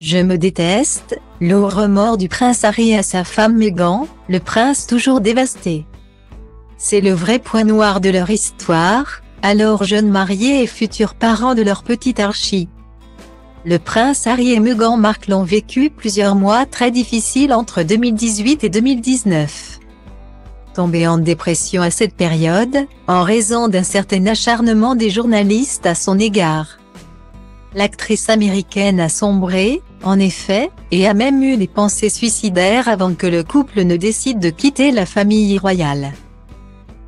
Je me déteste, le remords du prince Harry à sa femme Meghan, le prince toujours dévasté. C'est le vrai point noir de leur histoire, alors jeunes mariés et futurs parents de leur petite Archie. Le prince Harry et Meghan Markle ont vécu plusieurs mois très difficiles entre 2018 et 2019. Tombé en dépression à cette période, en raison d'un certain acharnement des journalistes à son égard. L'actrice américaine a sombré, en effet, et a même eu des pensées suicidaires avant que le couple ne décide de quitter la famille royale.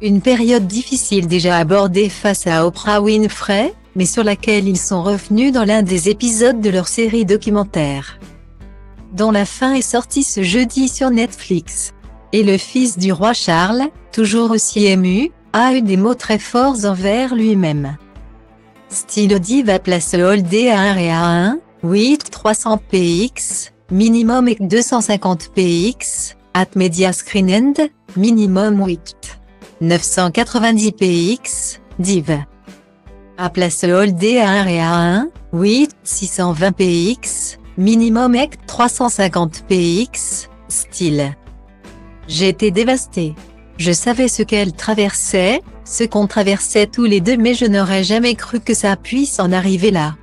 Une période difficile déjà abordée face à Oprah Winfrey, mais sur laquelle ils sont revenus dans l'un des épisodes de leur série documentaire, dont la fin est sortie ce jeudi sur Netflix. Et le fils du roi Charles, toujours aussi ému, a eu des mots très forts envers lui-même. Style Diva place Holdé à 1 et à 1, 8 300 px, minimum et 250 px, at media screen end, minimum 8 990 px, div. A place Holdé à 1 et à 1, 8 620 px, minimum et 350 px, style. J'étais dévastée. Je savais ce qu'elle traversait, ce qu'on traversait tous les deux, mais je n'aurais jamais cru que ça puisse en arriver là.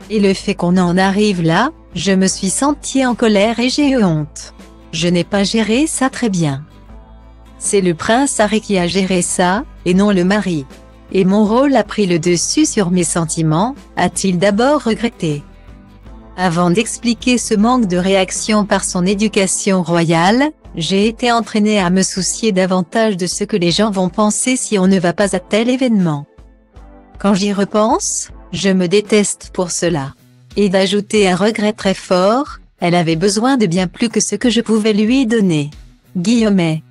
Et le fait qu'on en arrive là, je me suis sentie en colère et j'ai eu honte. Je n'ai pas géré ça très bien. C'est le prince Harry qui a géré ça, et non le mari. Et mon rôle a pris le dessus sur mes sentiments, a-t-il d'abord regretté. Avant d'expliquer ce manque de réaction par son éducation royale, j'ai été entraînée à me soucier davantage de ce que les gens vont penser si on ne va pas à tel événement. Quand j'y repense, je me déteste pour cela. Et d'ajouter un regret très fort, elle avait besoin de bien plus que ce que je pouvais lui donner. Guillemets.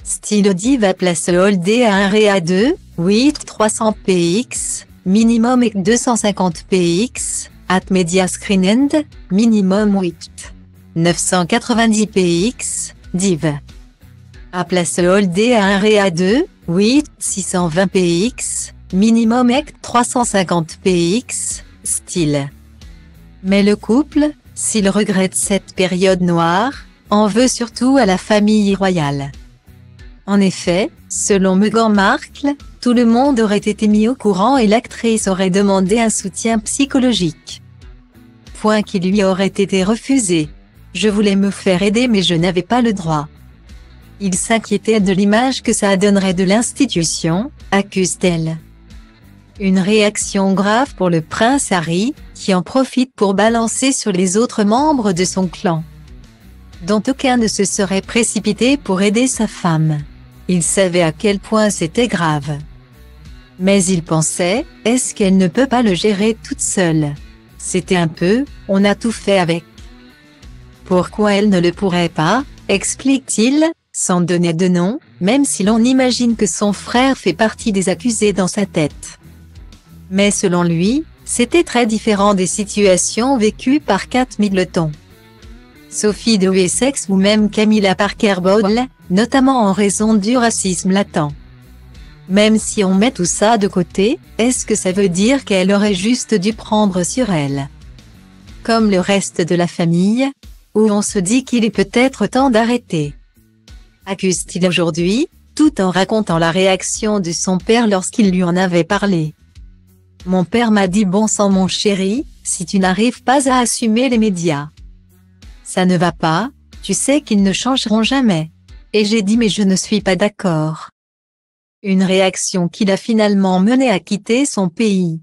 Style Diva place Holdé à 1 et à 2, 8 300 px, minimum et 250 px, at media screen end, minimum 8 990 px, div. A place Holdé à 1 et à 2, 8 620 px, minimum et 350 px, style. Mais le couple, s'il regrette cette période noire, en veut surtout à la famille royale. En effet, selon Meghan Markle, tout le monde aurait été mis au courant et l'actrice aurait demandé un soutien psychologique. Point qui lui aurait été refusé. Je voulais me faire aider mais je n'avais pas le droit. Il s'inquiétait de l'image que ça donnerait de l'institution, accuse-t-elle. Une réaction grave pour le prince Harry, qui en profite pour balancer sur les autres membres de son clan, dont aucun ne se serait précipité pour aider sa femme. Il savait à quel point c'était grave. Mais il pensait, est-ce qu'elle ne peut pas le gérer toute seule? C'était un peu, on a tout fait avec. Pourquoi elle ne le pourrait pas, explique-t-il, sans donner de nom, même si l'on imagine que son frère fait partie des accusés dans sa tête. Mais selon lui, c'était très différent des situations vécues par Kate Middleton, Sophie de Wessex ou même Camilla Parker Bowles, notamment en raison du racisme latent. Même si on met tout ça de côté, est-ce que ça veut dire qu'elle aurait juste dû prendre sur elle, comme le reste de la famille, ou on se dit qu'il est peut-être temps d'arrêter? Accuse-t-il aujourd'hui, tout en racontant la réaction de son père lorsqu'il lui en avait parlé. Mon père m'a dit bon sang mon chéri, si tu n'arrives pas à assumer les médias, ça ne va pas, tu sais qu'ils ne changeront jamais. Et j'ai dit mais je ne suis pas d'accord. Une réaction qui l'a finalement mené à quitter son pays.